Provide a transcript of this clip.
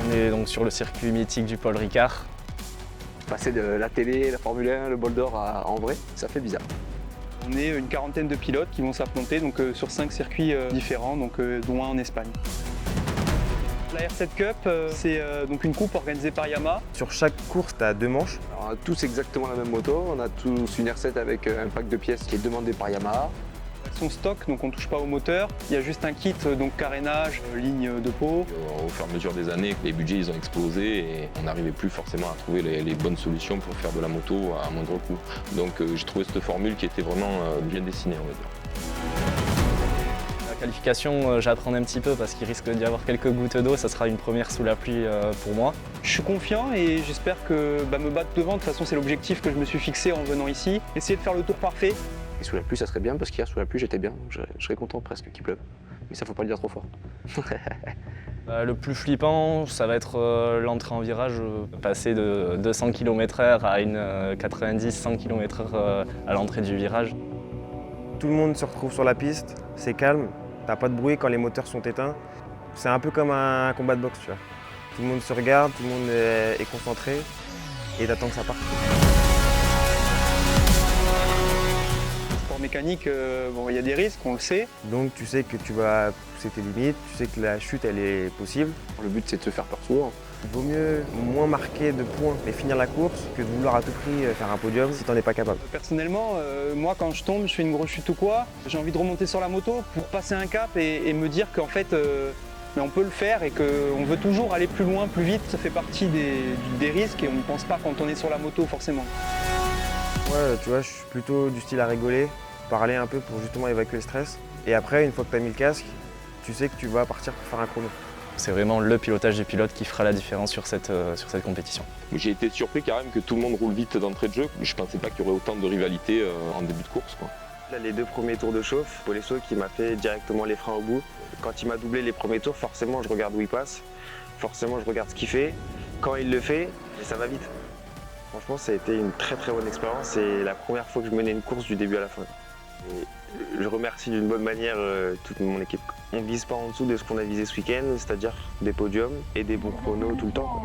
On est donc sur le circuit mythique du Paul Ricard. Passer de la télé, la Formule 1, le bol d'or en vrai, ça fait bizarre. On est une quarantaine de pilotes qui vont s'affronter sur 5 circuits différents, dont un en Espagne. La R7 Cup, c'est donc une coupe organisée par Yamaha. Sur chaque course, tu as 2 manches. Alors, on a tous exactement la même moto, on a tous une R7 avec un pack de pièces qui est demandé par Yamaha. Elles sont stock, donc on ne touche pas au moteur. Il y a juste un kit, donc carénage, ligne de peau. Au fur et à mesure des années, les budgets ils ont explosé et on n'arrivait plus forcément à trouver les bonnes solutions pour faire de la moto à moindre coût. Donc j'ai trouvé cette formule qui était vraiment bien dessinée, on va dire. La qualification, j'appréhende un petit peu parce qu'il risque d'y avoir quelques gouttes d'eau. Ça sera une première sous la pluie pour moi. Je suis confiant et j'espère que me battre devant. De toute façon, c'est l'objectif que je me suis fixé en venant ici. Essayer de faire le tour parfait. Et sous la pluie, ça serait bien parce qu'hier, sous la pluie, j'étais bien. Donc je serais content presque qu'il pleuve. Mais ça, faut pas le dire trop fort. Le plus flippant, ça va être l'entrée en virage, passer de 200 km/h à une 90-100 km/h à l'entrée du virage. Tout le monde se retrouve sur la piste, c'est calme, t'as pas de bruit quand les moteurs sont éteints. C'est un peu comme un combat de boxe, tu vois. Tout le monde se regarde, tout le monde est concentré et t'attends que ça parte. Mécanique, il y a des risques, on le sait. Donc tu sais que tu vas pousser tes limites, tu sais que la chute elle est possible. Le but c'est de se faire peur souvent. Il vaut mieux moins marquer de points et finir la course que de vouloir à tout prix faire un podium si t'en es pas capable. Personnellement, moi quand je tombe, je fais une grosse chute ou quoi, j'ai envie de remonter sur la moto pour passer un cap et me dire qu'en fait on peut le faire et qu'on veut toujours aller plus loin, plus vite. Ça fait partie des risques et on ne pense pas quand on est sur la moto forcément. Ouais, tu vois, je suis plutôt du style à rigoler, parler un peu pour justement évacuer le stress. Et après, une fois que tu as mis le casque, tu sais que tu vas partir pour faire un chrono. C'est vraiment le pilotage du pilote qui fera la différence sur cette compétition. J'ai été surpris quand même que tout le monde roule vite d'entrée de jeu. Je pensais pas qu'il y aurait autant de rivalité en début de course, quoi. Là, les 2 premiers tours de chauffe, Polesso qui m'a fait directement les freins au bout. Quand il m'a doublé les premiers tours, forcément je regarde où il passe, forcément je regarde ce qu'il fait. Quand il le fait, ça va vite. Franchement, ça a été une très très bonne expérience. C'est la première fois que je menais une course du début à la fin. Et je remercie d'une bonne manière toute mon équipe. On ne vise pas en dessous de ce qu'on a visé ce week-end, c'est-à-dire des podiums et des bons chronos tout le temps, quoi.